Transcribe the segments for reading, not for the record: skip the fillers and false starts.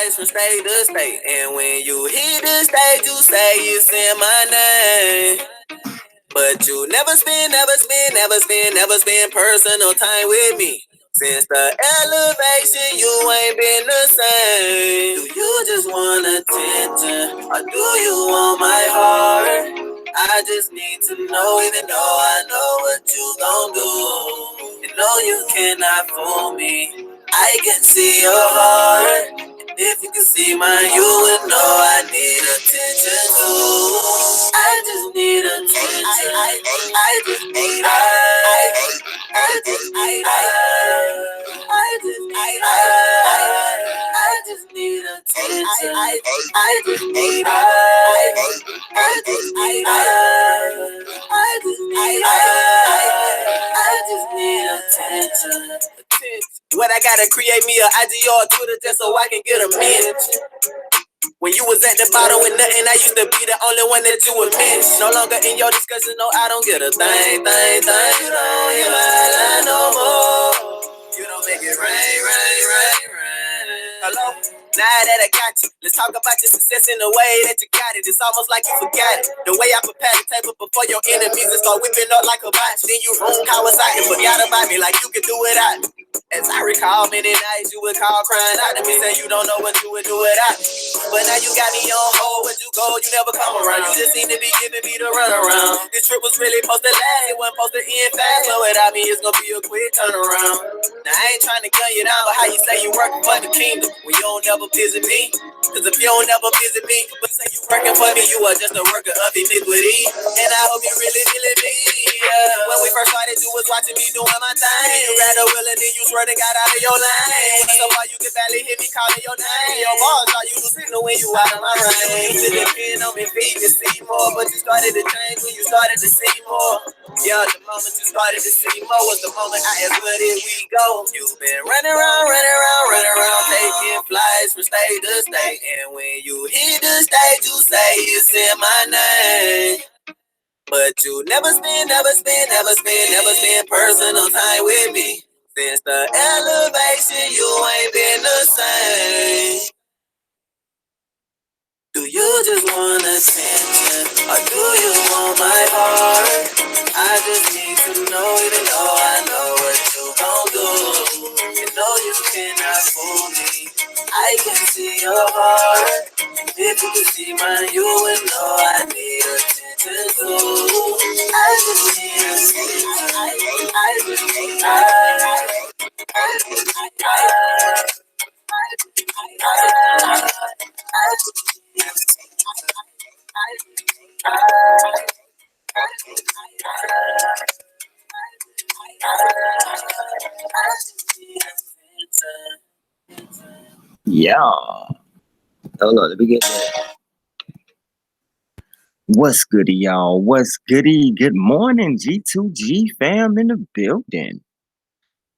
flies from state to state. And when you hit the stage, you say it's in my name. But you never spend personal time with me. Since the elevation, you ain't been the same. Do you just want attention, or do you want my heart? I just need to know, even though I know what you gon' do. You know you cannot fool me. I can see your heart. And if you can see mine, you would know I need attention too. I just need attention. I just need I just need attention. I just need attention. What I gotta create me a IG or Twitter just so I can get a mention. When you was at the bottom with nothing, I used to be the only one that you would mention. No longer in your discussion, no, I don't get a thing. You don't hear my line no more. You don't make it rain. Hello? Now that I got you, let's talk about your success in the way that you got it. It's almost like you forgot it. The way I prepare the table before your enemies and start whipping up like a botch. Then you room Kawasaki, forgot about me like you could do it out. As I recall, many nights you would call crying out to me, say you don't know what you would do without. But now you got me on hold, where you go, you never come around. You just seem to be giving me the runaround. This trip was really supposed to last, it wasn't supposed to end fast. So without me, it's gonna be a quick turnaround. Now I ain't trying to gun you down, but how you say you working for the kingdom when you don't never visit me? Cause if you don't never visit me, but say you working for me, you are just a worker of iniquity. And I hope you really feeling me. When we first started, you was watching me doing my thing. You rather willing than you swear to God out of your lane. So far you can barely hear me calling your name. Your boss thought you was sitting when you out of my range. You should depend on me, feed me, see more. But you started to change when you started to see more. Yeah, the moment you started to see more was the moment I asked, where did we go? You've been running around, taking flights from state to state. And when you hit the stage, you say it's in my name. But you never spend personal time with me. Since the elevation, you ain't been the same. Do you just want attention, or do you want my heart? I just need to know, even though I know what you gon' do. You know you cannot fool me. I can see your heart. If you can see mine, you would know I need attention too. I just need attention. I just need Yeah. Hold on, let me get that. What's goody, y'all? What's goody? Good morning, G2G fam in the building.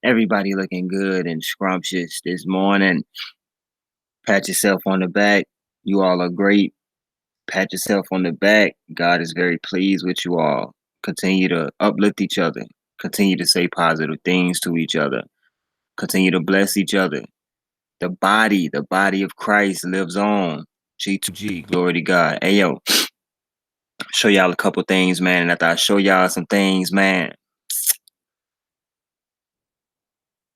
Everybody looking good and scrumptious this morning. Pat yourself on the back. You all are great. Pat yourself on the back. God is very pleased with you all. Continue to uplift each other. Continue to say positive things to each other. Continue to bless each other. The body of Christ lives on. G2G, glory to God. Hey, yo, show y'all a couple things, man. And after I show y'all some things, man,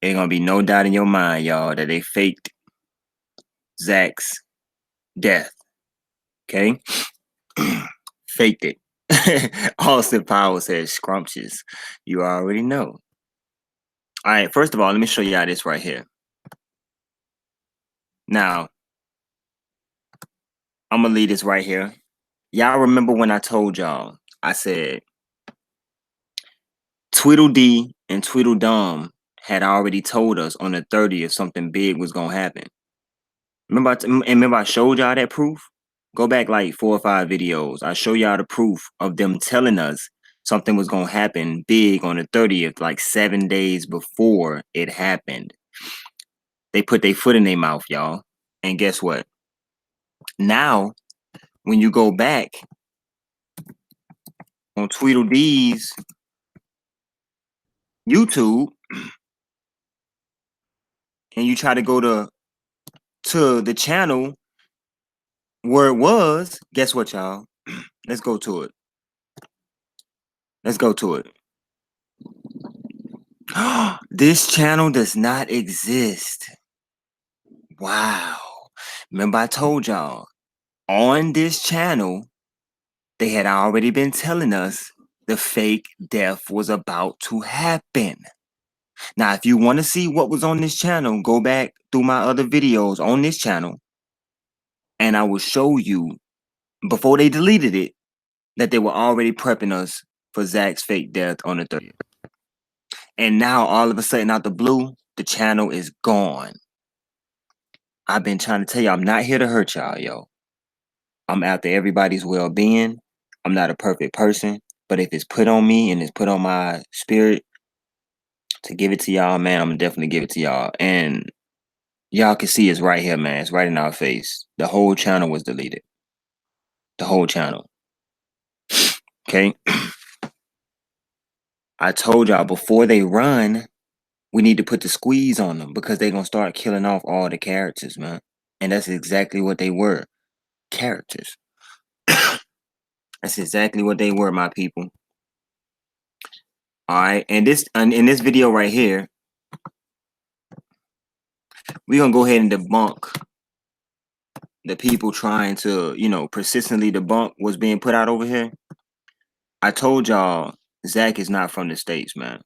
ain't gonna be no doubt in your mind, y'all, that they faked Zach's death. Okay? Faked it. Austin Powers said scrumptious. You already know. All right, first of all, let me show y'all this right here. Now, I'm gonna leave this right here. Y'all remember when I told y'all, I said Tweedledee and Tweedledum had already told us on the 30th something big was gonna happen. Remember I showed y'all that proof? Go back like 4 or 5 videos. I show y'all the proof of them telling us something was gonna happen big on the 30th, like 7 days before it happened. They put their foot in their mouth, y'all. And guess what? Now, when you go back on Tweedledee's YouTube and you try to go to to the channel where it was, guess what, y'all? Let's go to it. Let's go to it. This channel does not exist. Wow. Remember I told y'all, on this channel, they had already been telling us the fake death was about to happen. Now, if you want to see what was on this channel, go back through my other videos on this channel, and I will show you, before they deleted it, that they were already prepping us for Zach's fake death on the 30th. And now, all of a sudden, out the blue, the channel is gone. I've been trying to tell you, I'm not here to hurt y'all, yo. I'm after everybody's well-being. I'm not a perfect person, but if it's put on me and it's put on my spirit to give it to y'all, man, I'm gonna definitely give it to y'all. And y'all can see it's right here, man. It's right in our face. The whole channel was deleted. The whole channel. Okay? I told y'all, before they run, we need to put the squeeze on them because they're gonna start killing off all the characters, man. And that's exactly what they were. Characters. That's exactly what they were, my people. All right, and in this video right here, we're gonna go ahead and debunk the people trying to, persistently debunk what's being put out over here. I told y'all Zach is not from the States, man.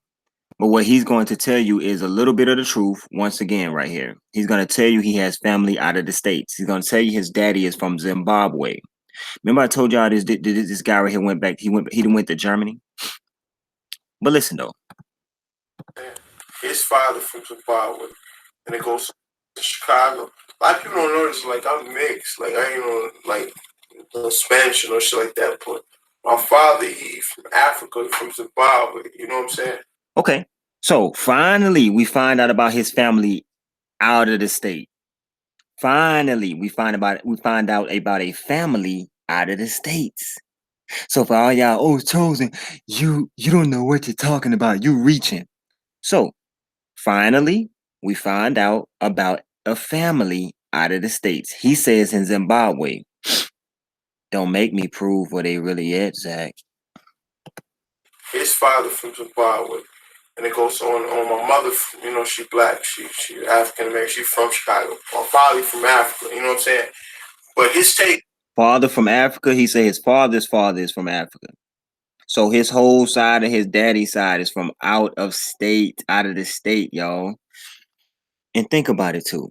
But what he's going to tell you is a little bit of the truth once again right here. He's going to tell you he has family out of the States. He's going to tell you his daddy is from Zimbabwe. Remember I told y'all this guy right here went back. He went to Germany. But listen though. His father from Zimbabwe, and it goes to Chicago. A lot of people don't notice, like, I'm mixed. Like, I ain't on, like, the Spanish or shit like that, but my father, he from Africa, from Zimbabwe, you know what I'm saying? Okay, so finally we find out about his family out of the state. Finally, we find out about a family out of the States. So for all y'all, oh, Chosen, you don't know what you're talking about. You reaching. So finally, we find out about a family out of the States. He says in Zimbabwe. Don't make me prove where they really at, Zach. His father from Zimbabwe. And it goes on my mother, she black, she African American, she from Chicago. My father from Africa, you know what I'm saying? But his take. Father from Africa, he said his father's father is from Africa. So his whole side of his daddy's side is from out of state, out of the state, y'all. And think about it too.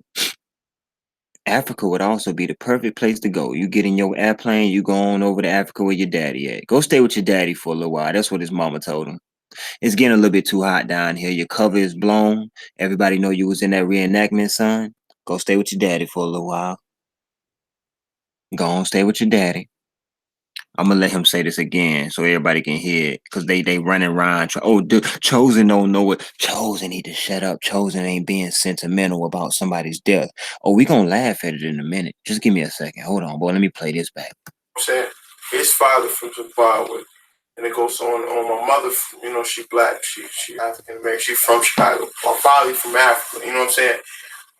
Africa would also be the perfect place to go. You get in your airplane, you go on over to Africa where your daddy at. Go stay with your daddy for a little while. That's what his mama told him. It's getting a little bit too hot down here. Your cover is blown. Everybody know you was in that reenactment, son. Go stay with your daddy for a little while. Go on, stay with your daddy. I'm gonna let him say this again so everybody can hear it. Cause they running around. Oh, dude, Chosen don't know what. Chosen need to shut up. Chosen ain't being sentimental about somebody's death. Oh, we gonna laugh at it in a minute. Just give me a second. Hold on, boy. Let me play this back. I'm saying his father from Zimbabwe, and it goes on my mother, she black, she African American, she from Chicago. My father from Africa, you know what I'm saying?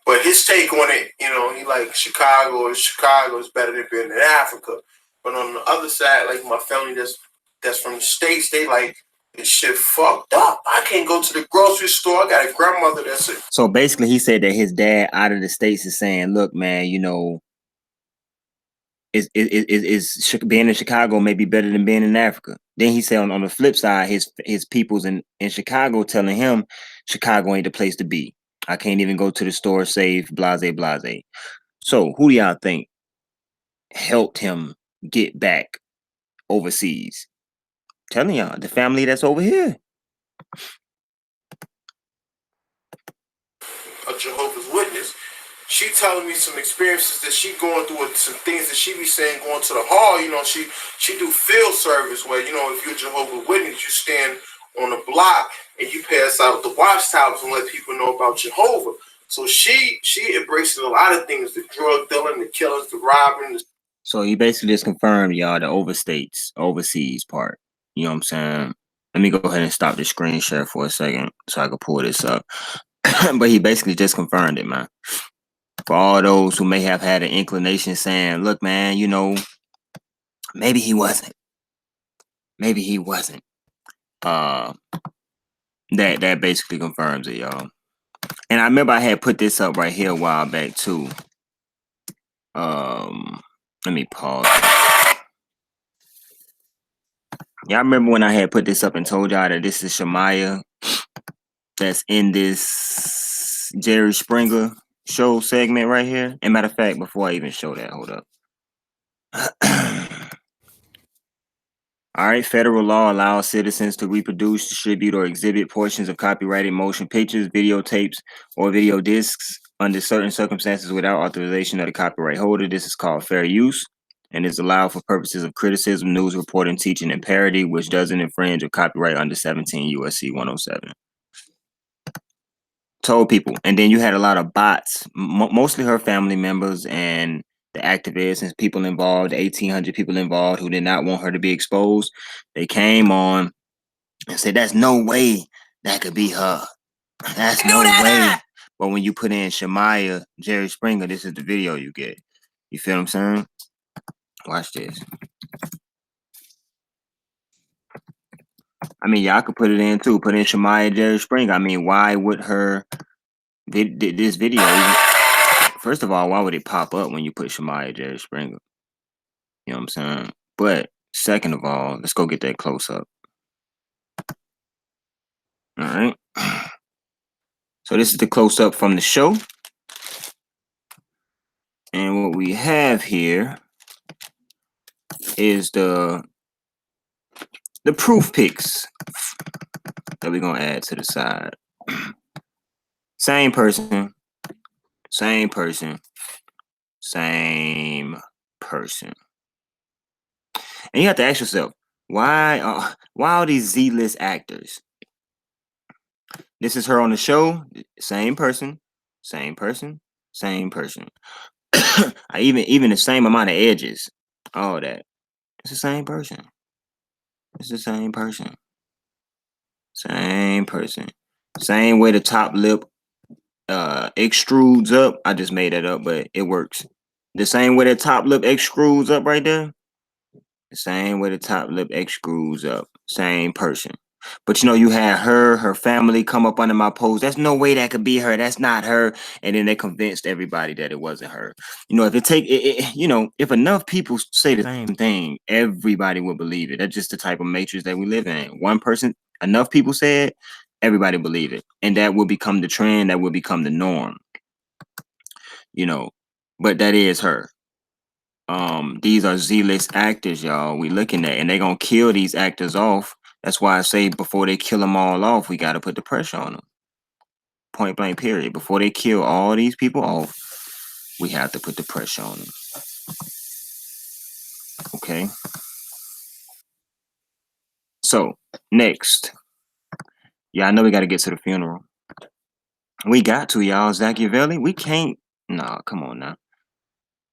But his take on it, he like Chicago is better than being in Africa. But on the other side, like my family that's from the States, they like this shit fucked up. I can't go to the grocery store. I got a grandmother that's it. So basically he said that his dad out of the States is saying, look, man, is being in Chicago may be better than being in Africa. Then he said on the flip side, his peoples in Chicago telling him Chicago ain't the place to be. I can't even go to the store safe, blase, blase. So who do y'all think helped him get back overseas? Telling y'all, the family that's over here. A Jehovah's Witness. She telling me some experiences that she going through with some things that she be saying going to the hall. She do field service where, if you're a Jehovah's Witness, you stand on the block and you pass out the watchtowers and let people know about Jehovah. So she embraces a lot of things, the drug dealing, the killings, the robbing. So he basically just confirmed, y'all, the overseas part. You know what I'm saying? Let me go ahead and stop the screen share for a second so I can pull this up. But he basically just confirmed it, man. For all those who may have had an inclination saying, look, man, you know, maybe he wasn't. Maybe he wasn't. That basically confirms it, y'all. And I remember I had put this up right here a while back too. Let me pause. Y'all remember when I had put this up and told y'all that this is Shamaya that's in this Jerry Springer show segment right here? And matter of fact, before I even show that, hold up. All right, federal law allows citizens to reproduce, distribute, or exhibit portions of copyrighted motion pictures, videotapes, or video discs under certain circumstances without authorization of the copyright holder. This is called fair use and is allowed for purposes of criticism, news reporting, teaching, and parody, which doesn't infringe on copyright under 17 USC 107. Told people, and then you had a lot of bots, mostly her family members and the activists and people involved, the 1,800 people involved who did not want her to be exposed. They came on and said, "That's no way that could be her. That's no way." But when you put in Shamaya, Jerry Springer, this is the video you get. You feel what I'm saying? Watch this. I mean, y'all could put it in too. Put in Shamaya, Jerry Springer. I mean, why would her this video even? First of all, why would it pop up when you put Shamaya Jerry Springer? You know what I'm saying? But second of all, let's go get that close up. All right. So this is the close up from the show. And what we have here is the proof pics that we're going to add to the side. Same person. Same person. Same person. And you have to ask yourself, why are these Z-list actors? This is her on the show. Same person. Same person. Same person. even the same amount of edges. All that. It's the same person. It's the same person. Same person. Same way the top lip extrudes up. I just made that up, but it works. The same way the top lip extrudes up right there. The same way the top lip extrudes up. Same person. But you know, you had her family come up under my post. That's no way that could be her. That's not her. And then they convinced everybody that it wasn't her. You know, if it take you know, if enough people say the same thing, everybody will believe it. That's just the type of matrix that we live in. One person, enough people say it, everybody believe it. And that will become the trend, that will become the norm. You know, but that is her. These are Z-list actors, y'all. We looking at, and they gonna kill these actors off. That's why I say before they kill them all off, we got to put the pressure on them. Point blank, period. Before they kill all these people off, we have to put the pressure on them. Okay? So, next. Yeah, I know we got to get to the funeral. We got to, y'all. Zackiavelli, we can't. Nah, come on now.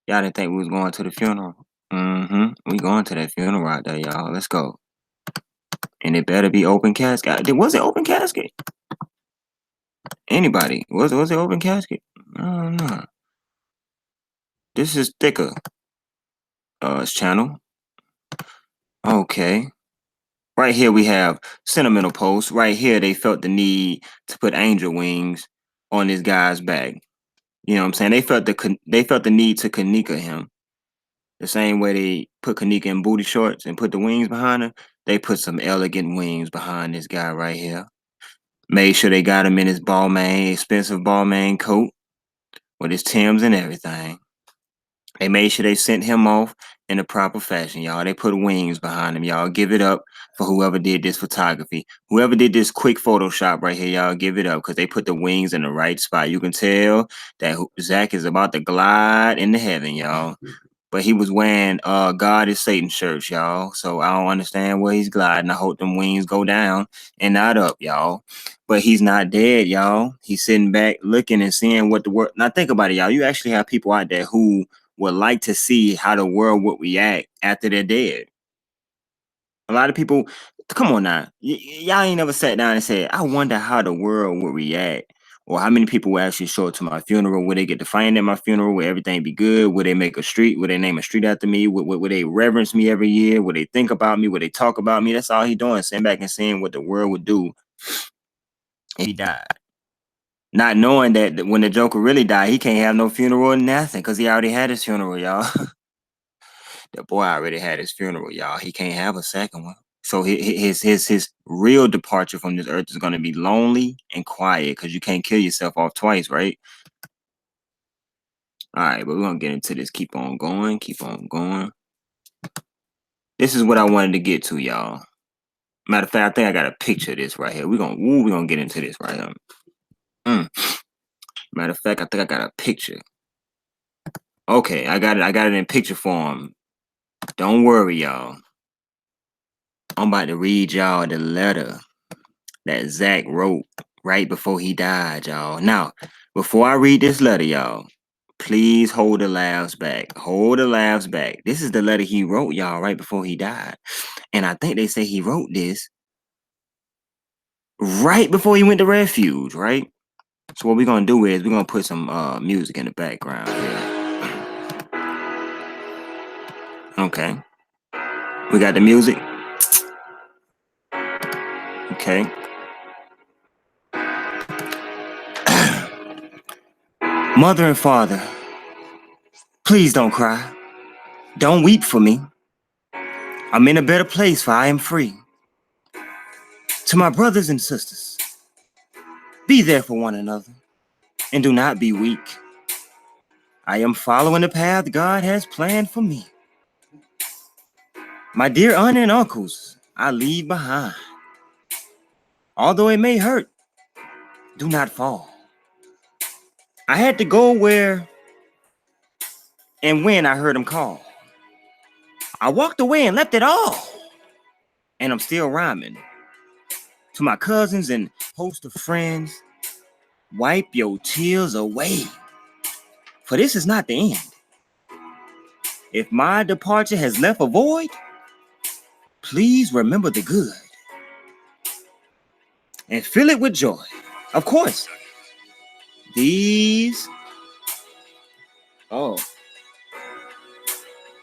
Y'all didn't think we was going to the funeral. We going to that funeral out there, y'all. Let's go. And it better be open casket. Was it open casket? Anybody? Was it open casket? I don't know. This is thicker. Channel. Okay. Right here we have sentimental post. Right here they felt the need to put angel wings on this guy's back. You know what I'm saying? They felt the need to Kanika him. The same way they put Kanika in booty shorts and put the wings behind her, they put some elegant wings behind this guy right here. Made sure they got him in his expensive Balmain coat with his Timbs and everything. They made sure they sent him off in the proper fashion, y'all. They put wings behind him, y'all. Give it up for whoever did this photography. Whoever did this quick Photoshop right here, y'all, give it up because they put the wings in the right spot. You can tell that Zach is about to glide into heaven, y'all. But he was wearing God is Satan shirts, y'all. So I don't understand where he's gliding. I hope them wings go down and not up, y'all. But he's not dead, y'all. He's sitting back looking and seeing what the world. Now think about it, y'all. You actually have people out there who would like to see how the world would react after they're dead. A lot of people, come on now. Y'all ain't never sat down and said, I wonder how the world would react Or how many people will actually show up to my funeral? Will they get to find at my funeral? Will everything be good? Will they make a street? Will they name a street after me? Will they reverence me every year? Will they think about me? Will they talk about me? That's all he doing, sitting back and seeing what the world would do if he died. Not knowing that when the Joker really died, he can't have no funeral or nothing because he already had his funeral, y'all. The boy already had his funeral, y'all. He can't have a second one. So his real departure from this earth is going to be lonely and quiet because you can't kill yourself off twice, right? All right, but we're going to get into this. Keep on going. Keep on going. This is what I wanted to get to, y'all. Matter of fact, I think I got a picture of this right here. We're gonna get into this right here. Matter of fact, I think I got a picture. Okay, I got it in picture form. Don't worry, y'all. I'm about to read y'all the letter that Zach wrote right before he died, y'all. Now, before I read this letter, y'all, please hold the laughs back. Hold the laughs back. This is the letter he wrote, y'all, right before he died. And I think they say he wrote this right before he went to refuge, right? So what we're gonna do is we're gonna put some music in the background here. Okay. We got the music. Okay. Mother and father, please don't cry. Don't weep for me. I'm in a better place, for I am free. To my brothers and sisters, be there for one another, and do not be weak. I am following the path God has planned for me. My dear aunt and uncles, I leave behind. Although it may hurt, do not fall. I had to go where and when I heard him call. I walked away and left it all. And I'm still rhyming. To my cousins and host of friends, wipe your tears away. For this is not the end. If my departure has left a void, please remember the good. And fill it with joy. Of course, these are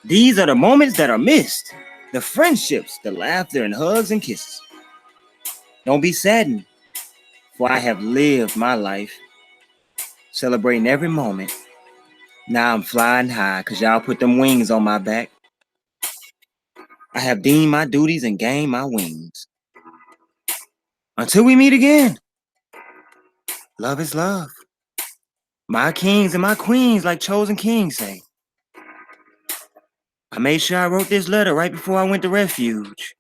the moments that are missed. The friendships, the laughter and hugs and kisses. Don't be saddened, for I have lived my life, celebrating every moment. Now I'm flying high, cause y'all put them wings on my back. I have deemed my duties and gained my wings. Until we meet again, love is love. My kings and my queens, like chosen kings say. I made sure I wrote this letter right before I went to refuge,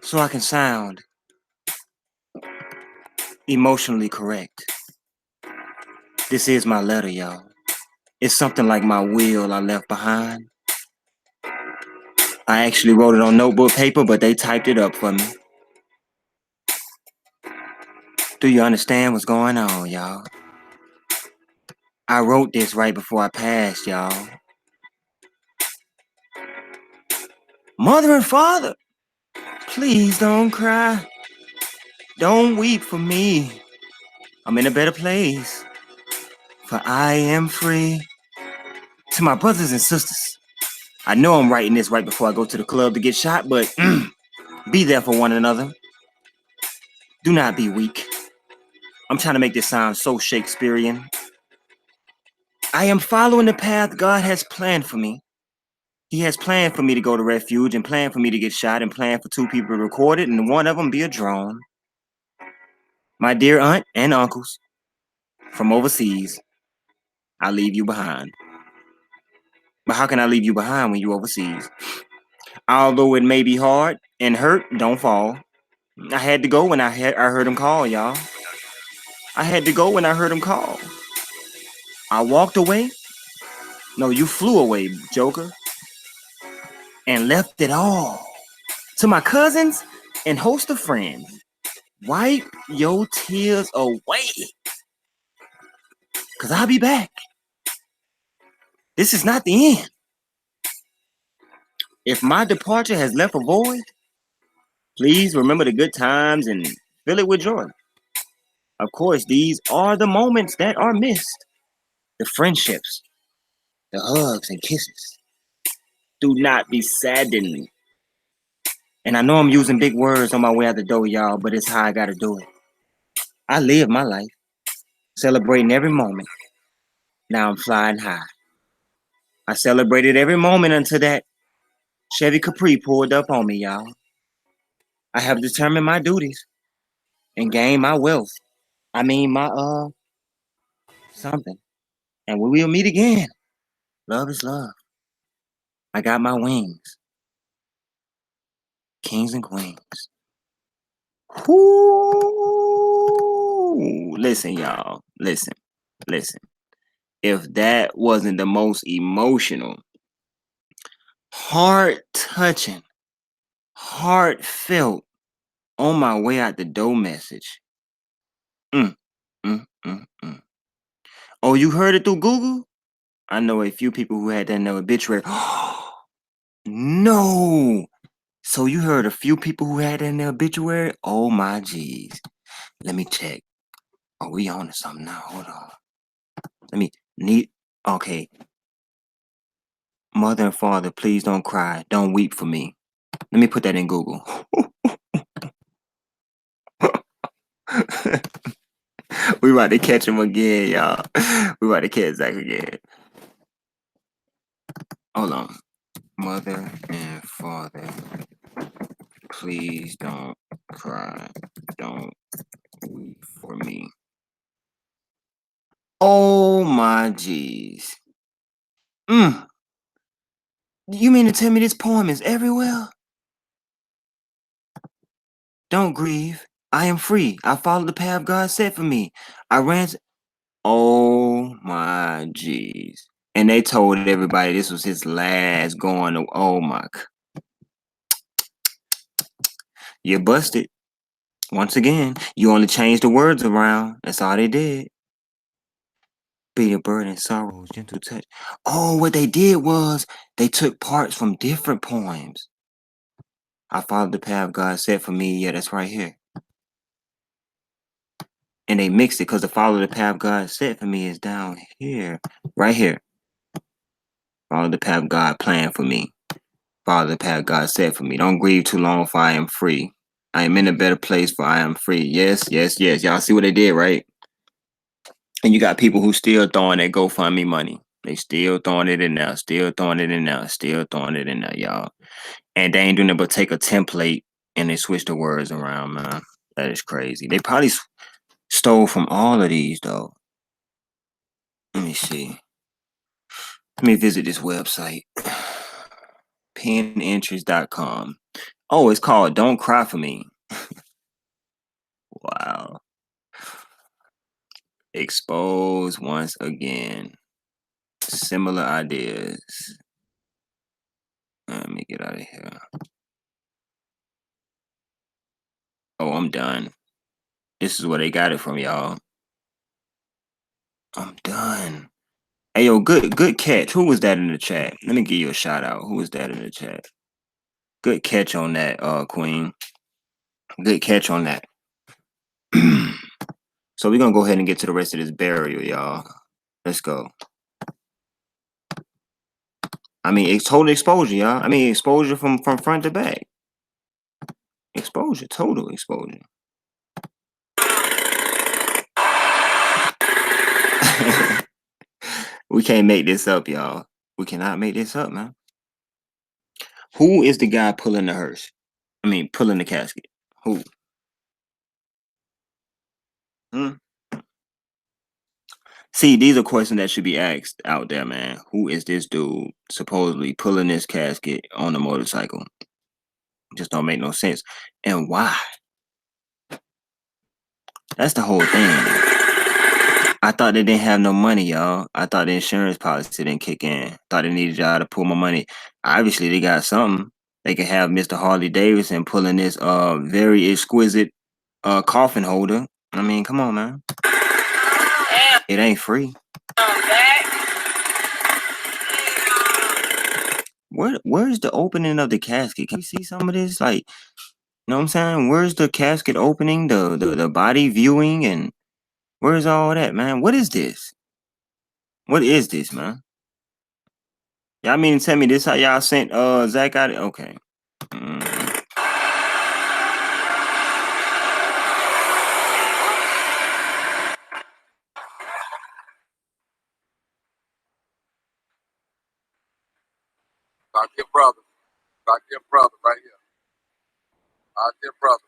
so I can sound emotionally correct. This is my letter, y'all. It's something like my will I left behind. I actually wrote it on notebook paper, but they typed it up for me. Do you understand what's going on, y'all? I wrote this right before I passed, y'all. Mother and father, please don't cry. Don't weep for me. I'm in a better place, for I am free. To my brothers and sisters, I know I'm writing this right before I go to the club to get shot, but be there for one another. Do not be weak. I'm trying to make this sound so Shakespearean. I am following the path God has planned for me. He has planned for me to go to refuge and planned for me to get shot and planned for 2 people to record it and one of them be a drone. My dear aunt and uncles from overseas, I leave you behind. But how can I leave you behind when you're overseas? Although it may be hard and hurt, don't fall. I had to go when I heard him call, y'all. I had to go when I heard him call. I walked away. No, you flew away, Joker. And left it all. To my cousins and host of friends, wipe your tears away. Cause I'll be back. This is not the end. If my departure has left a void, please remember the good times and fill it with joy. Of course, these are the moments that are missed. The friendships, the hugs and kisses. Do not be saddened. And I know I'm using big words on my way out the door, y'all, but it's how I gotta do it. I live my life, celebrating every moment. Now I'm flying high. I celebrated every moment until that Chevy Capri pulled up on me, y'all. I have determined my duties and gained my wealth. I mean my something. And we will meet again. Love is love. I got my wings. Kings and queens. Ooh. Listen, y'all. Listen. If that wasn't the most emotional, heart-touching, heartfelt, on my way out the door message. Oh, you heard it through Google? I know a few people who had that in their obituary. No. So you heard a few people who had that in their obituary? Oh my geez. Let me check. Are we on to something now? Hold on. Okay. Mother and father, please don't cry. Don't weep for me. Let me put that in Google. We about to catch him again, y'all. We about to catch Zach again. Hold on. Mother and father, please don't cry. Don't weep for me. Oh my geez. You mean to tell me this poem is everywhere? Don't grieve. I am free. I followed the path God set for me. I ran. Oh my geez. And they told everybody this was his last going to. Oh my. You're busted. Once again, you only changed the words around. That's all they did. Be a burden, sorrow, gentle touch. Oh, what they did was they took parts from different poems. I followed the path God set for me. Yeah, that's right here. And they mixed it because the follow the path God set for me is down here. Right here. Follow the path God planned for me. Follow the path God set for me. Don't grieve too long, for I am free. I am in a better place, for I am free. Yes. Y'all see what they did, right? And you got people who still throwing that GoFundMe money. They still throwing it in there, y'all. And they ain't doing it but take a template and they switch the words around, man. That is crazy. They probably stole from all of these, though. Let me see. Let me visit this website. Penentries.com. Oh, it's called Don't Cry For Me. Wow. Expose once again. Similar ideas. Let me get out of here. Oh, I'm done. This is where they got it from, y'all. I'm done. Hey, yo, good catch. Who was that in the chat? Let me give you a shout out. Who was that in the chat? Good catch on that, Queen. Good catch on that. So we're gonna go ahead and get to the rest of this burial, y'all. Let's go. I mean, it's total exposure, y'all. I mean, exposure from front to back. Exposure, total exposure. We can't make this up, y'all. We cannot make this up, man. Who is the guy pulling the hearse? I mean, pulling the casket. Who? See, these are questions that should be asked out there, man. Who is this dude supposedly pulling this casket on a motorcycle? Just don't make no sense. And why? That's the whole thing. I thought they didn't have no money, y'all. I thought the insurance policy didn't kick in. Thought they needed y'all to pull my money. Obviously, they got something. They could have Mr. Harley Davidson pulling this very exquisite coffin holder. I mean, come on, man. It ain't free. Where's the opening of the casket? Can you see some of this? Like, you know what I'm saying? Where's the casket opening, the body viewing, and Where's all that, man? What is this? What is this, man? Y'all mean to tell me this how y'all sent Zach out? Okay. Our dear brother right here. Our dear brother.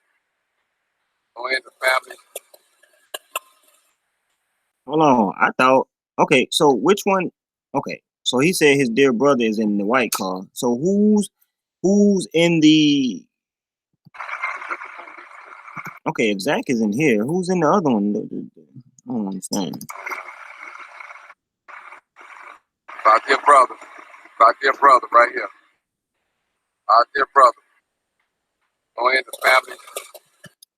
Going in the family. Hold on. I thought, okay, so which one? Okay, so he said his dear brother is in the white car. So who's in the? Okay, if Zach is in here, who's in the other one? I don't understand. Our dear brother right here. Our dear brother. Going in the family.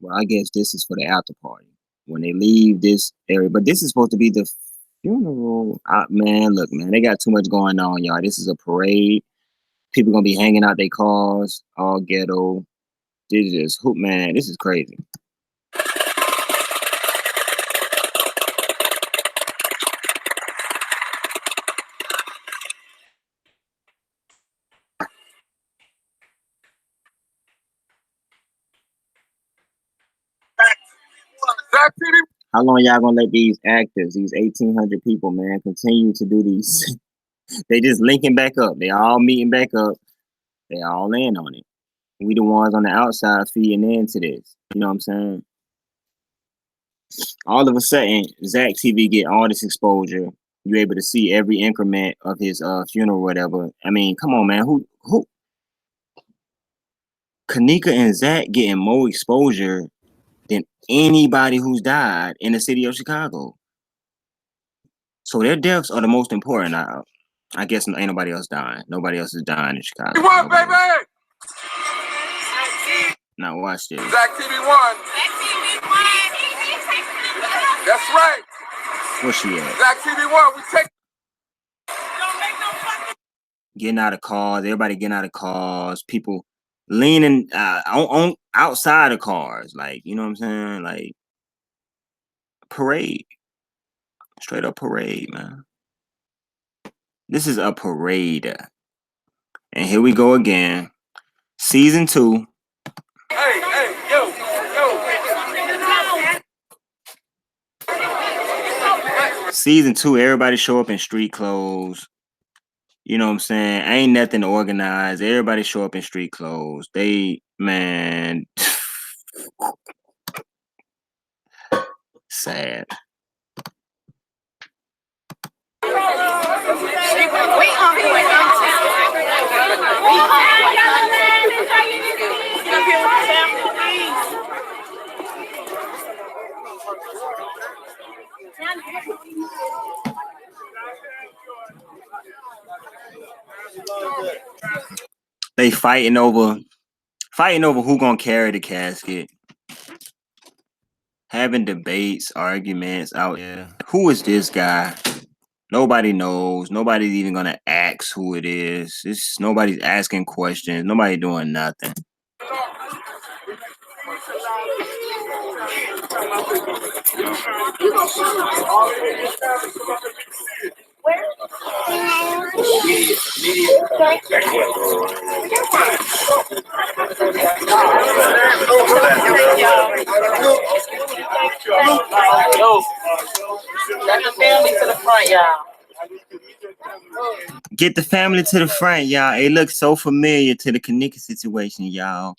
Well, I guess this is for the after party when they leave this area. But this is supposed to be the funeral. Man, look, man, they got too much going on, y'all. This is a parade. People gonna be hanging out their cars, all ghetto. This is hoop, man. This is crazy. How long y'all gonna let these actors, these 1,800 people, man, continue to do these? They just linking back up. They all meeting back up. They all in on it. We the ones on the outside feeding into this. You know what I'm saying? All of a sudden, Zach TV get all this exposure. You able to see every increment of his funeral, or whatever. I mean, come on, man. Who? Kanika and Zach getting more exposure than anybody who's died in the city of Chicago. So their deaths are the most important. I guess ain't nobody else dying. Nobody else is dying in Chicago. One, baby! Now watch this. Zach TV 1. That's right. Where's she at? Zach TV 1. We take. Getting out of cars. Everybody getting out of cars. People leaning on outside of cars. Like, you know what I'm saying? Like, parade. Straight up parade, man. This is a parade. And here we go again. Season 2. Hey, yo. Season 2, everybody show up in street clothes. You know what I'm saying? Ain't nothing organized. Everybody show up in street clothes. They, man, sad. They fighting over who gonna carry the casket. Having debates, arguments out there. Who is this guy? Nobody knows. Nobody's even gonna ask who it is. Nobody's asking questions. Nobody doing nothing. Get the family to the front, y'all. It looks so familiar to the Kanika situation, y'all.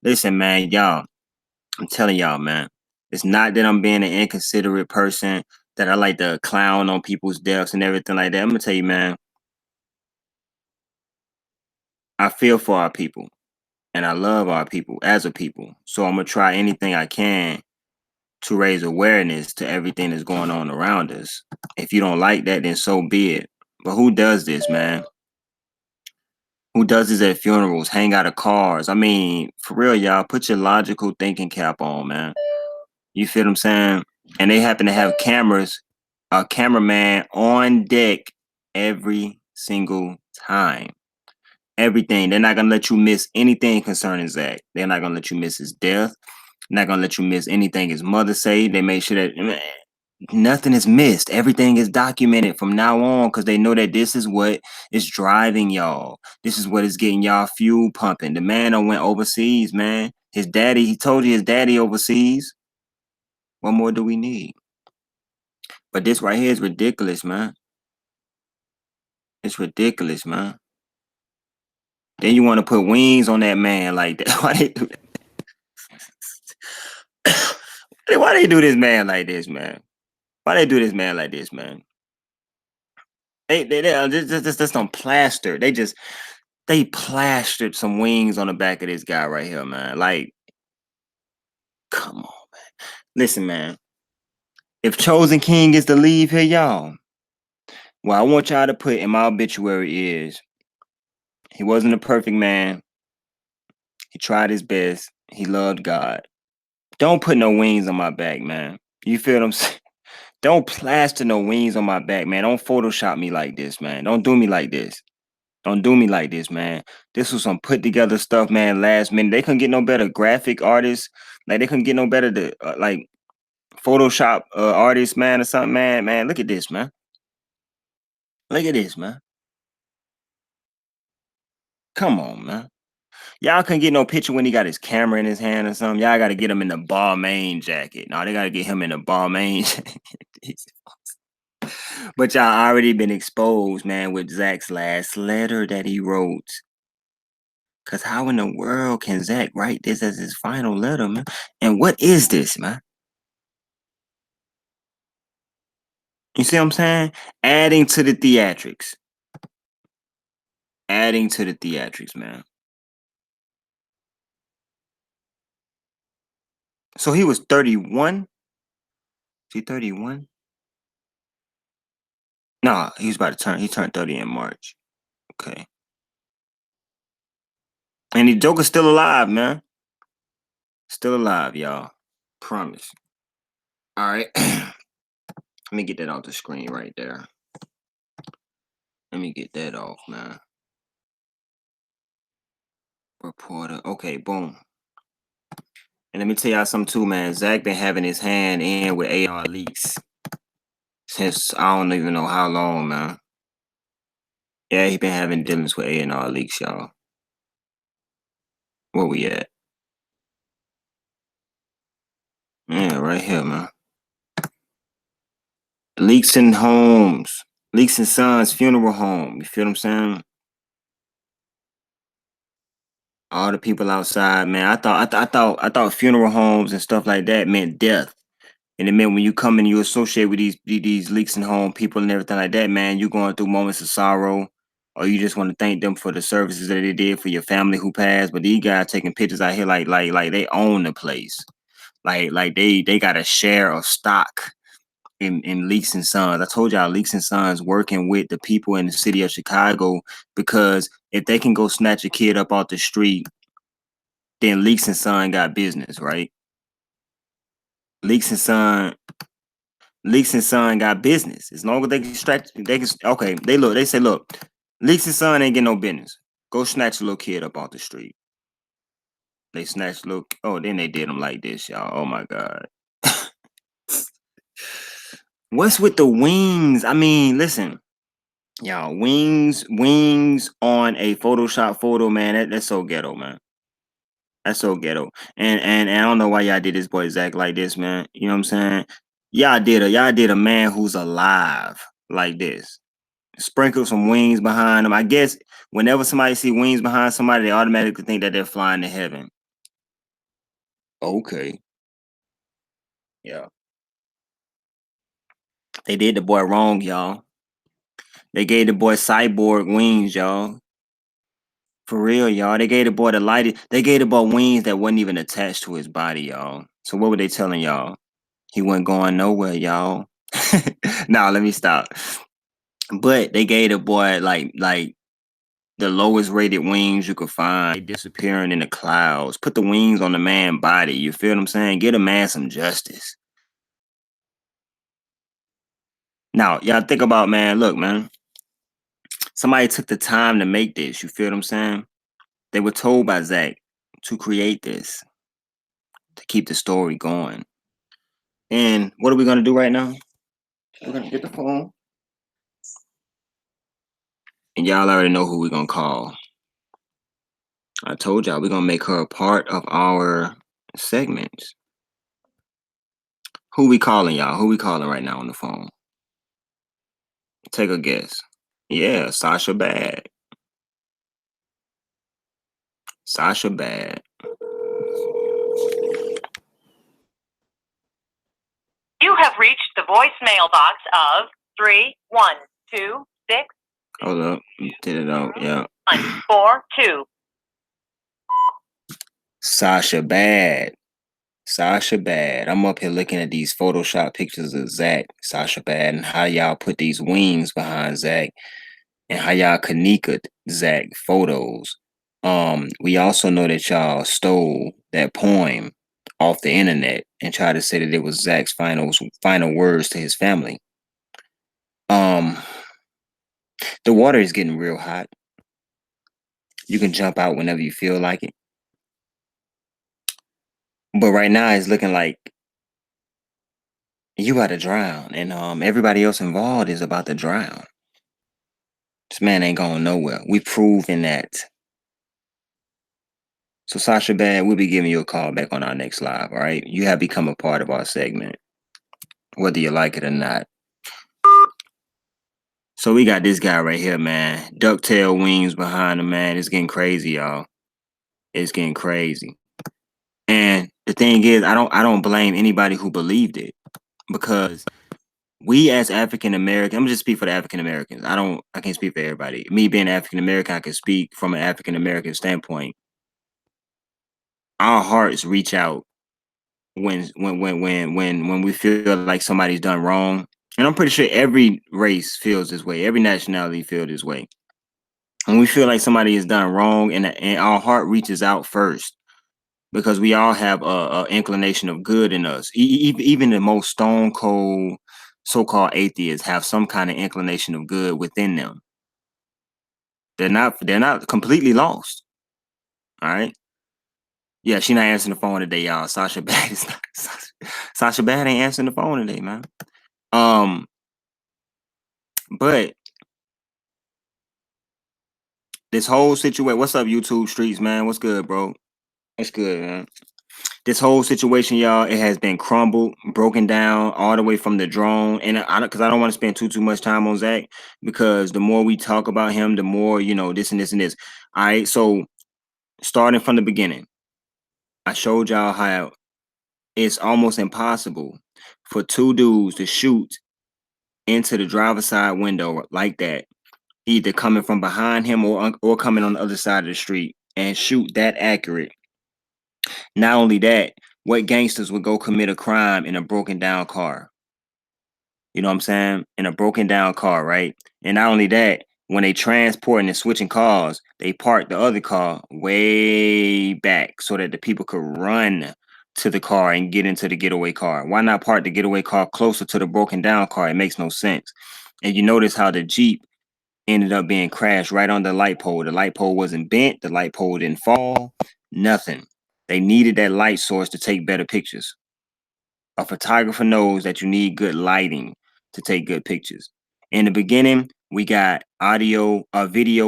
Listen, man, y'all. I'm telling y'all, man. It's not that I'm being an inconsiderate person, that I like to clown on people's deaths and everything like that. I'm gonna tell you, man. I feel for our people. And I love our people as a people. So I'm gonna try anything I can to raise awareness to everything that's going on around us. If you don't like that, then so be it. But who does this, man? Who does this at funerals? Hang out of cars? I mean, for real, y'all, put your logical thinking cap on, man. You feel what I'm saying? And they happen to have cameras, a cameraman on deck every single time. Everything. They're not gonna let you miss anything concerning Zach. They're not gonna let you miss his death. They're not gonna let you miss anything his mother say. They made sure that, man, Nothing is missed. Everything is documented from now on because they know that this is what is driving y'all. This is what is getting y'all fuel pumping. The man done went overseas, man. His daddy, he told you his daddy overseas. What more do we need? But this right here is ridiculous, man. It's ridiculous, man. Then you want to put wings on that man like that. Why they do that? Why they do this man like this, man? Why they do this man like this, man? They just don't plaster. They plastered some wings on the back of this guy right here, man. Like, come on, man. Listen, man. If Chosen King is to leave here, y'all, what I want y'all to put in my obituary is he wasn't a perfect man. He tried his best. He loved God. Don't put no wings on my back, man. You feel what I'm saying? Don't plaster no wings on my back, man. Don't Photoshop me like this, man. Don't do me like this. Don't do me like this, man. This was some put together stuff, man. Last minute, they couldn't get no better graphic artists. Like they couldn't get no better to like Photoshop artists, man, or something, man. Man, look at this, man. Look at this, man. Come on, man. Y'all couldn't get no picture when he got his camera in his hand or something. Y'all got to get him in the Balmain jacket. No, they got to get him in the Balmain jacket. But y'all already been exposed, man, with Zach's last letter that he wrote. Because how in the world can Zach write this as his final letter, man? And what is this, man? You see what I'm saying? Adding to the theatrics. Adding to the theatrics, man. So he was 31? Is he 31? Nah, he turned 30 in March. Okay. And the Joker's still alive, man. Still alive, y'all. Promise. All right. Let me get that off the screen right there. Let me get that off, man. Reporter. Okay, boom. And let me tell y'all something too, man. Zach been having his hand in with AR leaks since I don't even know how long, man. Yeah, he been having dealings with A&R leaks, y'all. Where we at? Yeah, right here, man. Leaks in homes. Leaks in Sons funeral home. You feel what I'm saying? All the people outside, man. I thought funeral homes and stuff like that meant death. And it meant when you come and you associate with these leaks in home people and everything like that, man, you going through moments of sorrow, or you just want to thank them for the services that they did for your family who passed. But these guys taking pictures out here like they own the place. Like they got a share of stock in Leaks and Sons. I told y'all Leaks and Sons working with the people in the city of Chicago, because if they can go snatch a kid up off the street, then Leaks and Son got business, right? Leaks and Son got business. As long as they can they say, look, Leaks and Son ain't getting no business. Go snatch a little kid up off the street. They snatched then they did them like this, y'all. Oh my God. What's with the wings? I mean, listen, y'all, wings on a Photoshop photo, man. That's so ghetto, man. That's so ghetto. And I don't know why y'all did this boy Zach like this, man. You know what I'm saying? Y'all did a man who's alive like this. Sprinkle some wings behind them. I guess whenever somebody see wings behind somebody, they automatically think that they're flying to heaven. Okay. Yeah. They did the boy wrong, y'all. They gave the boy cyborg wings, y'all. For real, y'all. They gave the boy they gave the boy wings that wasn't even attached to his body, y'all. So what were they telling y'all? He wasn't going nowhere, y'all. Nah, let me stop. But they gave the boy like the lowest rated wings you could find. They disappearing in the clouds. Put the wings on the man's body. You feel what I'm saying? Get a man some justice. Now, y'all think about, man, look, man. Somebody took the time to make this. You feel what I'm saying? They were told by Zach to create this, to keep the story going. And what are we going to do right now? We're gonna get the phone. And y'all already know who we're gonna call. I told y'all we're gonna make her a part of our segments. Who we calling, y'all? Who we calling right now on the phone? Take a guess. Yeah, Sasha Bad. Sasha Bad. You have reached the voicemail box of 3126. Hold up. Did it out, yeah. 142. Sasha Bad. Sasha Bad. I'm up here looking at these Photoshop pictures of Zach, Sasha Bad, and how y'all put these wings behind Zach, and how y'all Kanika Zach photos. We also know that y'all stole that poem off the internet and tried to say that it was Zach's final words to his family. The water is getting real hot. You can jump out whenever you feel like it. But right now it's looking like you about to drown, and everybody else involved is about to drown. This man ain't going nowhere. We proven that. So Sasha Bad, we'll be giving you a call back on our next live, all right? You have become a part of our segment, whether you like it or not. So we got this guy right here, man. Ducktail wings behind him, man. It's getting crazy, y'all. It's getting crazy. And the thing is, I don't blame anybody who believed it, because we as African American, I'm just speak for the African Americans. I can't speak for everybody. Me being African American, I can speak from an African American standpoint. Our hearts reach out when we feel like somebody's done wrong. And I'm pretty sure every race feels this way. Every nationality feels this way. When we feel like somebody has done wrong, and our heart reaches out first, because we all have a inclination of good in us. Even the most stone cold so-called atheists have some kind of inclination of good within them. They're not completely lost. All right. Yeah, she not answering the phone today, y'all. Sasha Bad is not. Sasha Bad ain't answering the phone today, man. But this whole situation. What's up, YouTube streets, man? What's good, bro? What's good, man? This whole situation, y'all, it has been crumbled, broken down all the way from the drone. And because I don't want to spend too much time on Zach, because the more we talk about him, the more, this and this and this. All right. So starting from the beginning, I showed y'all how it's almost impossible for two dudes to shoot into the driver's side window like that, either coming from behind him or coming on the other side of the street, and shoot that accurate. Not only that, what gangsters would go commit a crime in a broken down car? You know what I'm saying? In a broken down car, right? And not only that, when they transporting and switching cars, they park the other car way back so that the people could run to the car and get into the getaway car. Why not park the getaway car closer to the broken down car? It makes no sense. And you notice how the Jeep ended up being crashed right on the light pole. The light pole wasn't bent. The light pole didn't fall. Nothing. They needed that light source to take better pictures. A photographer knows that you need good lighting to take good pictures. In the beginning, we got video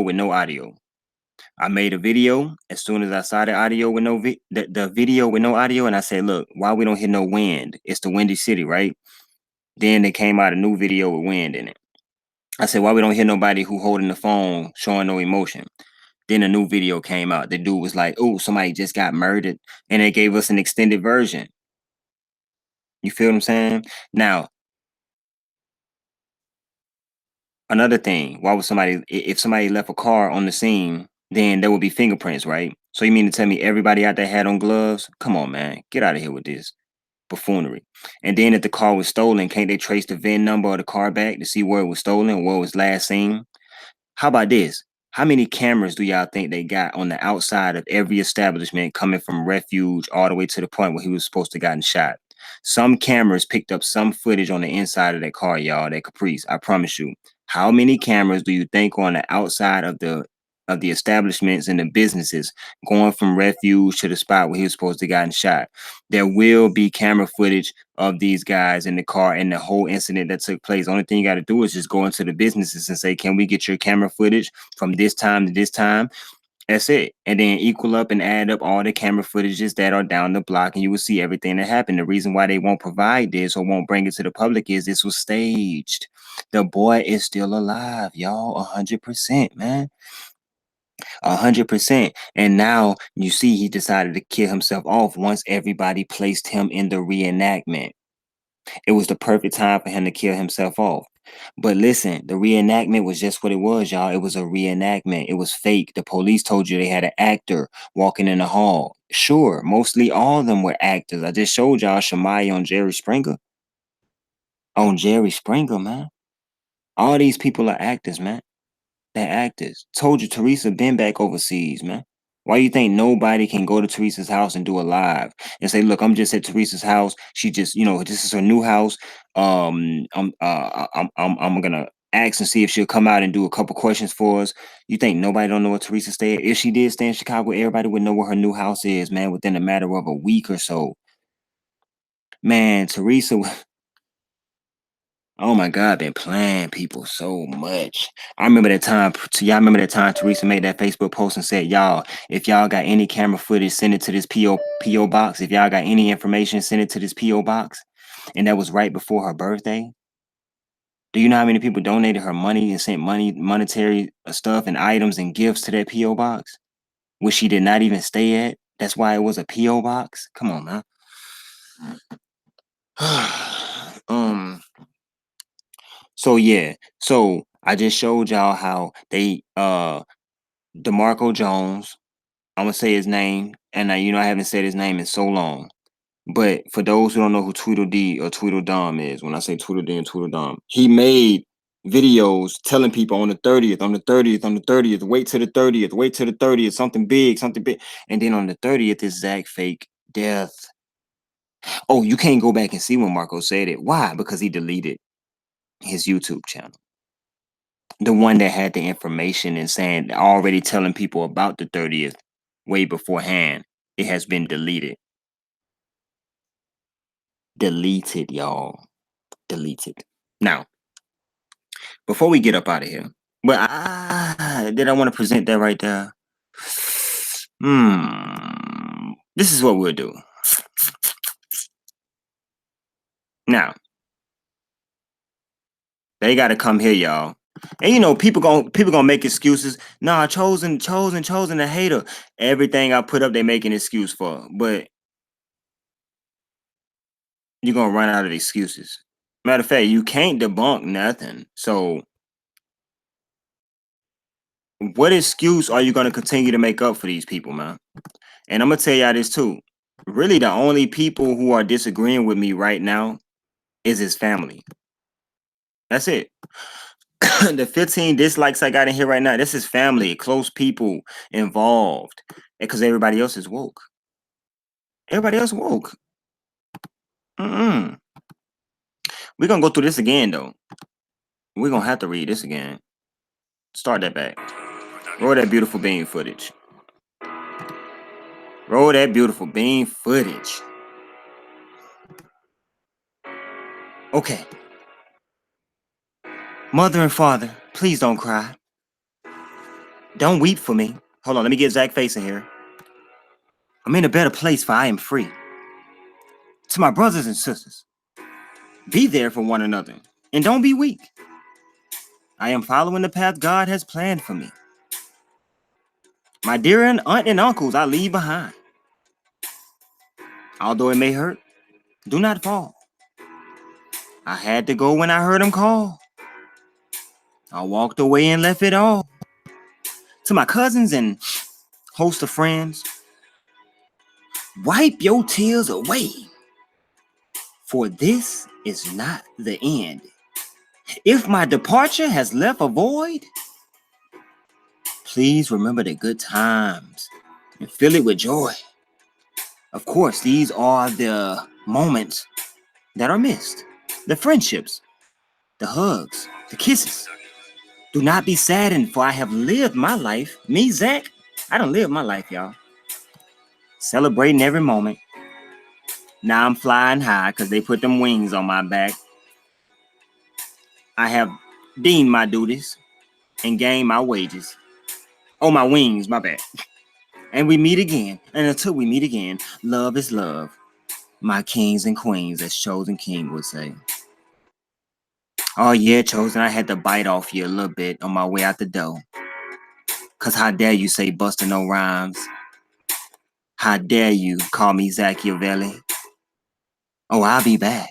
with no audio. I made a video as soon as I saw the audio with the video with no audio, and I said, look, why we don't hear no wind? It's the Windy City, right? Then they came out a new video with wind in it. I said, why we don't hear nobody who holding the phone showing no emotion? Then a new video came out. The dude was like, oh, somebody just got murdered. And they gave us an extended version. You feel what I'm saying? Now, another thing, if somebody left a car on the scene, then there would be fingerprints, right? So you mean to tell me everybody out there had on gloves? Come on, man. Get out of here with this buffoonery. And then if the car was stolen, can't they trace the VIN number of the car back to see where it was stolen, where it was last seen? How about this? How many cameras do y'all think they got on the outside of every establishment, coming from Refuge all the way to the point where he was supposed to gotten shot? Some cameras picked up some footage on the inside of that car, y'all, that Caprice. I promise you. How many cameras do you think on the outside of the of the establishments and the businesses, going from refuge to the spot where he was supposed to have gotten shot. There will be camera footage of these guys in the car and the whole incident that took place. The only thing you got to do is just go into the businesses and say, can we get your camera footage from this time to this time? That's it. And then equal up and add up all the camera footages that are down the block, and you will see everything that happened. The reason why they won't provide this or won't bring it to the public is this was staged. The boy is still alive, y'all. 100%, man. 100%. And now you see he decided to kill himself off once everybody placed him in the reenactment. It was the perfect time for him to kill himself off. But listen, the reenactment was just what it was, y'all. It was a reenactment. It was fake. The police told you they had an actor walking in the hall. Sure, mostly all of them were actors. I just showed y'all Shemaya on Jerry Springer. On Jerry Springer, man. All these people are actors, man. They're actors. Told you Teresa been back overseas, man. Why you think nobody can go to Teresa's house and do a live and say, look, I'm just at Teresa's house. She just, this is her new house. I'm gonna ask and see if she'll come out and do a couple questions for us. You think nobody don't know where Teresa stayed? If she did stay in Chicago, everybody would know where her new house is, man, within a matter of a week or so. Man, Teresa, oh my God, been playing people so much. I remember that time. Y'all remember that time Teresa made that Facebook post and said, y'all, if y'all got any camera footage, send it to this PO box. If y'all got any information, send it to this PO box. And that was right before her birthday. Do you know how many people donated her money and sent monetary stuff and items and gifts to that PO box, which she did not even stay at? That's why it was a PO box. Come on, man. So yeah, so I just showed y'all how they DeMarco Jones, I'm gonna say his name, and I haven't said his name in so long. But for those who don't know who Tweedledee or Tweedledum is, when I say Tweedledee and Tweedledum, he made videos telling people on the 30th, on the 30th, on the 30th, wait till the 30th, wait till the 30th, something big. And then on the 30th is Zach fake death. Oh, you can't go back and see when Marco said it. Why? Because he deleted his YouTube channel. The one that had the information and saying, already telling people about the 30th way beforehand. It has been deleted. Deleted, y'all. Deleted. Now, before we get up out of here, but did I want to present that right there? This is what we'll do. Now, they got to come here, y'all. And people gonna make excuses. Nah, chosen a hater. Everything I put up, they make an excuse for. But you're gonna run out of excuses. Matter of fact, you can't debunk nothing. So what excuse are you gonna continue to make up for these people, man? And I'm gonna tell y'all this too. Really, the only people who are disagreeing with me right now is his family. That's it. The 15 dislikes I got in here right now, this is family, close people involved. Because everybody else is woke. Everybody else woke. We're gonna go through this again, though. We're gonna have to read this again. Start that back. Roll that beautiful bean footage. Roll that beautiful bean footage. Okay. Mother and father, please don't cry. Don't weep for me. Hold on, let me get Zach face in here. I'm in a better place, for I am free. To my brothers and sisters, be there for one another, and don't be weak. I am following the path God has planned for me. My dear aunt and uncles I leave behind. Although it may hurt, do not fall. I had to go when I heard him call. I walked away and left it all. To my cousins and host of friends, wipe your tears away, for this is not the end. If my departure has left a void, please remember the good times and fill it with joy. Of course, these are the moments that are missed. The friendships, the hugs, the kisses. Do not be saddened, for I have lived my life. Me, Zach, I done lived my life, y'all. Celebrating every moment. Now I'm flying high because they put them wings on my back. I have deemed my duties and gained my wages. Oh, my wings, my bad. And we meet again. And until we meet again, love is love. My kings and queens, as Chosen King would say. Oh yeah, Chosen, I had to bite off you a little bit on my way out the door. Cause how dare you say Buster no rhymes? How dare you call me Zackiavelli? Oh, I'll be back.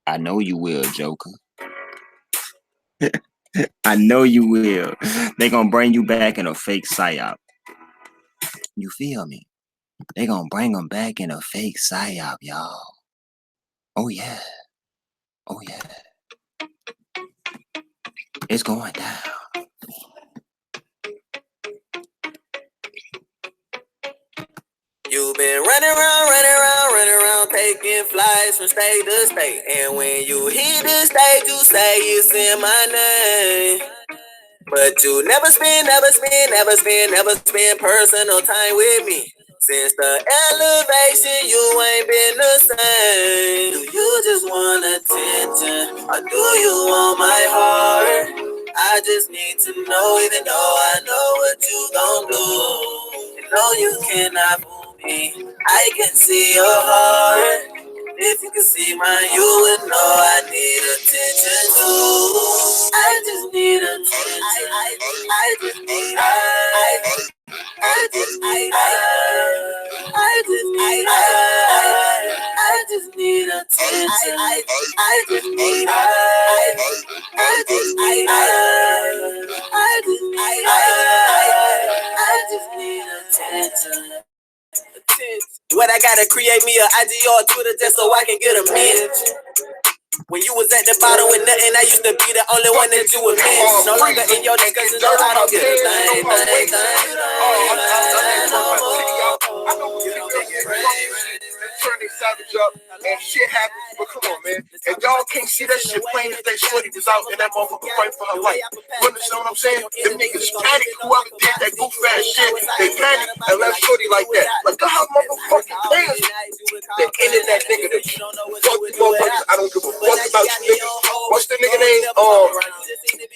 I know you will, Joker. I know you will. They gonna bring you back in a fake psyop. You feel me? They gonna bring them back in a fake psyop, y'all. Oh yeah. Oh yeah. It's going down. You've been running around, taking flights from state to state. And when you hit the stage, you say it's in my name. But you never spend personal time with me. Since the elevation, you ain't been the same. Do you just want attention, or do you want my heart? I just need to know, even though I know what you gon' do. You know you cannot fool me, I can see your heart. If you could see mine, you would know I need attention too. I just need attention. I just need attention. I just need attention. What I gotta create me a IG or Twitter just so I can get a mention. When you was at the bottom with nothing, I used to be the only one that you would miss. No longer in your discussion, no, I don't get a thing. Turn they savage up and shit happens, but come on, man. If y'all can't see that shit plain as that shorty was out in that motherfucker fight for her life. You understand what I'm saying? Them niggas panic, whoever did that goof ass shit, they panic and left shorty like that. Look at how motherfucking players they ended that nigga. Fuck you motherfuckers, I don't give a fuck about you niggas. What's the nigga name?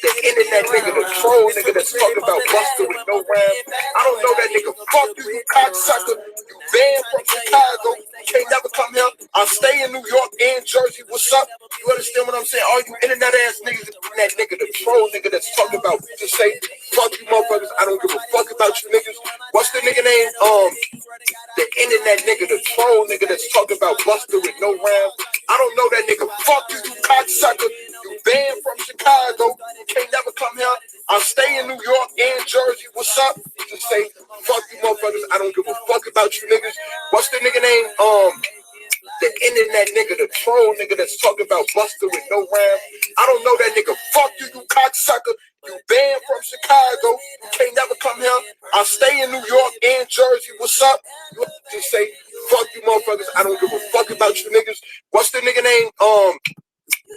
They ended that nigga, the troll nigga that's talking about Buster with no ram. I don't know that nigga. Fuck you, you cocksucker. You banned from Chicago. You can't never come here. I'll stay in New York and Jersey. What's up? You understand what I'm saying? All you internet ass niggas, that nigga, the troll nigga that's talking about, just say, fuck you motherfuckers. I don't give a fuck about you niggas. What's the nigga name? The internet nigga, the troll nigga that's talking about Buster with no ram. I don't know that nigga. Fuck you, you cocksucker. You banned from Chicago. You can't never come here. I'll stay in New York and Jersey. What's up? Just say, fuck you motherfuckers. I don't give a fuck about you niggas. What's the nigga name? The internet nigga, the troll nigga that's talking about Buster with no ram. I don't know that nigga. Fuck you, you cocksucker. You banned from Chicago. You can't never come here. I'll stay in New York and Jersey. What's up? Just say, fuck you motherfuckers. I don't give a fuck about you niggas. What's the nigga name?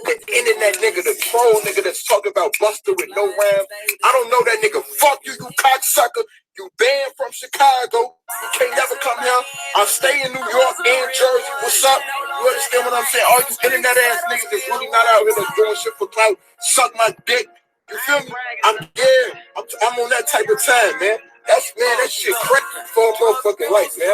The internet nigga, the troll nigga that's talking about Buster with no ram. I don't know that nigga. Fuck you, you cocksucker. You banned from Chicago. You can't never come here. I'll stay in New York and Jersey. What's up? You understand what I'm saying? All you internet ass niggas that's really not out here that's doing shit for clout. Suck my dick. You feel me? I'm on that type of time, man. That's, man, that shit crazy for a motherfucking life, man.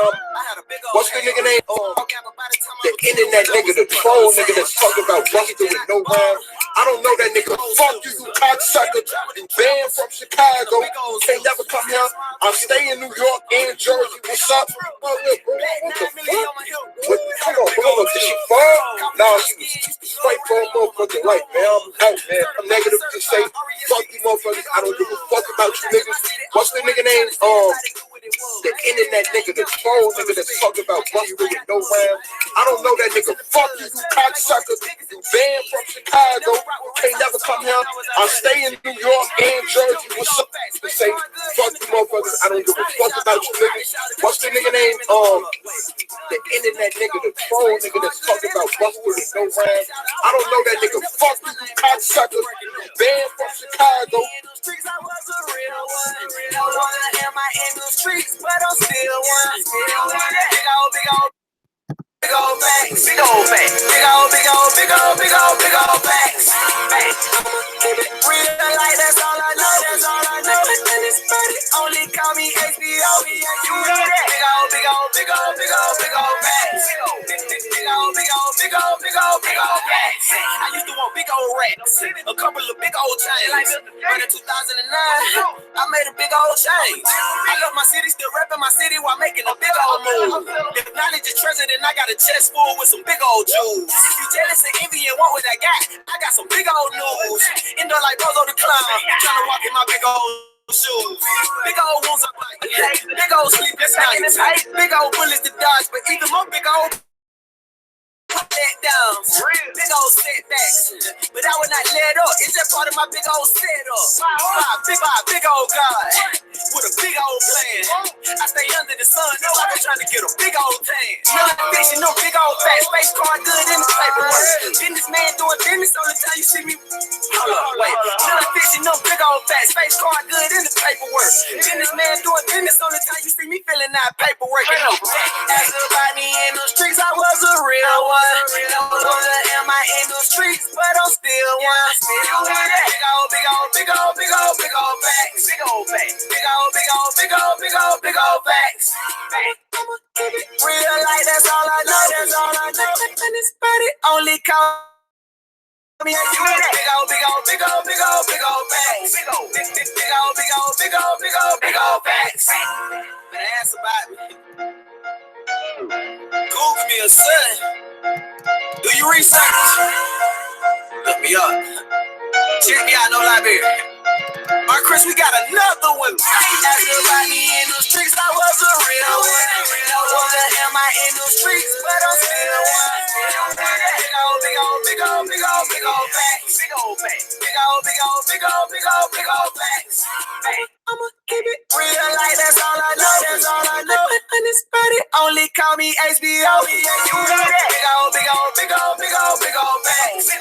What's the nigga name? The internet nigga, the troll nigga that's talking about Buster with no ram. I don't know that nigga. Fuck you, you cocksucker. You banned from Chicago. You can't never come here. I'll stay in New York and Jersey. What's up? What the fuck? Come on, bro. Did she fall? No, she was straight for a motherfucking life, man. I'm out, man. I'm negative to say, fuck you motherfuckers. I don't give a fuck about you niggas. What's the nigga name? The internet nigga, the troll nigga that's talking about Buster with no rhyme. I don't know that nigga. Fuck you, you cocksucker. You banned from Chicago. You can't never come here. I'll stay in New York and Jersey. What's up? To say, fuck you motherfuckers. I don't give a fuck about you niggas. What's the nigga name? The internet nigga, the troll nigga that's talking about Buster with no rhyme. I don't know that nigga. Fuck you, you cocksucker. You banned from Chicago. I was a real one. Am I in the streets, but I'm still one. Big old facts. Big old facts. Big old facts. Real life, that's all I know. And it's funny, only call me HBO. You know that. Big old facts. Big old facts. I used to want big old racks, a couple of big old chains. But in 2009, I made a big old change. I love my city, still repping my city while making a big old move. If knowledge is treasure, then I got a chest full with some big old jewels. If you jealous and envy and want what I got some big old news. Indoor like Bozo the Clown, trying to walk in my big old shoes. Big old wounds up like big old sleepless nights. Big old bullets to dodge, but even more big old let down, big old setbacks, but I would not let up. It's just part of my big old setup. Big old God with a big old plan. I stay under the sun, no, I be trying to get a big old tan. Non-fiction, no big old facts. Face card good in the paperwork. Businessman doing business on the time you see me. Hold up, wait. Non-fiction, no big old facts. Face card good in the paperwork. Businessman doing business on the time you see me filling out paperwork. You know, as a body in the streets, I was a real one. Am I in the streets, but I'm still one. Big old facts. Big old facts. Real life, that's all I know. And it's funny, only call me. Big old facts. Big old facts. Better ask about me. Google me a son. Do you research? Look me up. Check me out, no library. Alright, Chris, we got another one. Everybody in the streets, I was a real one. Am I in the streets, but I'm still one. Big old facts. Big old facts. I'ma keep it real like that's all I know. And it's funny, only call me HBO. You know that. Big old facts. Big old facts.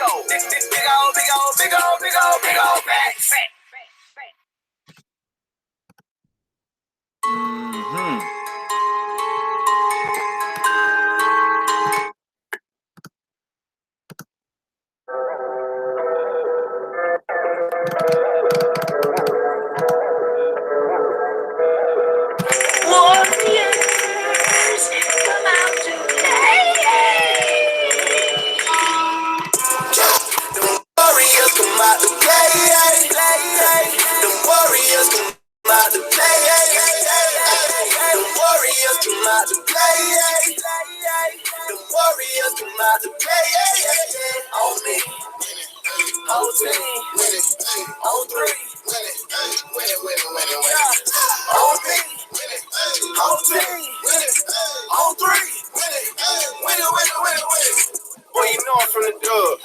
Boy, you know I'm from the dub.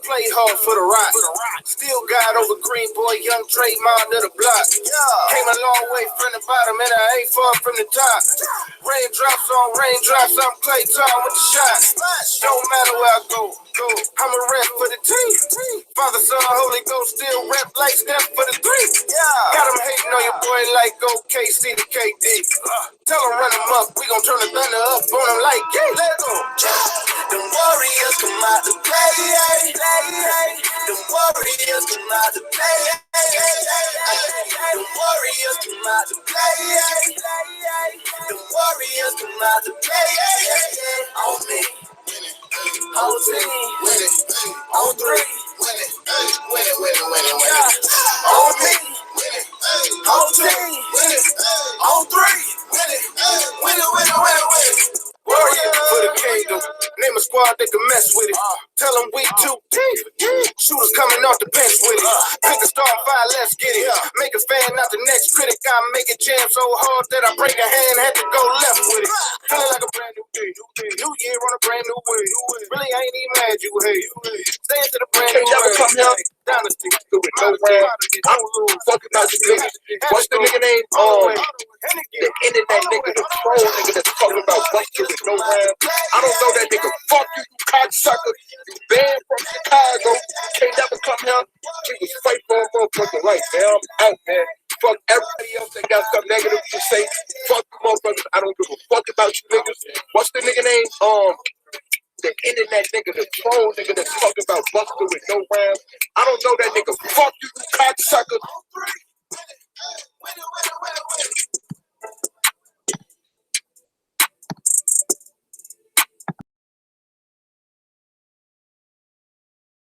Play hard for the rock. Still got over green boy, young Dre, mind of the block. Came a long way from the bottom and I ain't far from the top. Raindrops on raindrops, I'm Clay Tom with the shot. Don't matter where I go. I'm a rep for the team. Father, Son, Holy Ghost, still rep like Steph for the three. Got them hating on your boy like OKC to KD. Tell them run them up, we gon' turn the thunder up on them like, yeah, let's go. Them Warriors come out to play. Them Warriors come out to play. Them Warriors come out to play. Them Warriors come out to play. On me. On team. On three. Win it. On me. On team. On three. Win it. Warrior for the kingdom. Name a squad that can mess with it. Tell them we too deep. Shooters coming off the bench with it. Pick a star 5'11", let's get it. Make a fan, not the next critic. I make it jam so hard that I break a hand, had to go left with it. Feeling like a brand new day. New year on a brand new way. Really, I ain't even mad you hate. Stay into the brand new way. Come here. Dynasty. Do it no way. I'm fucking about you niggas. What's the nigga name? The internet nigga, the troll nigga that's talking about Buster with no rhyme. I don't know that nigga. Fuck you, you cocksucker. You banned from Chicago. Can't never come here. She was fight for a motherfucking life, man. I'm out, man. Fuck everybody else that got something negative to say. Fuck you motherfuckers. I don't give a fuck about you niggas. What's the nigga name? The internet nigga, the troll nigga that's talking about Buster with no rhyme. I don't know that nigga. Fuck you, you cocksucker.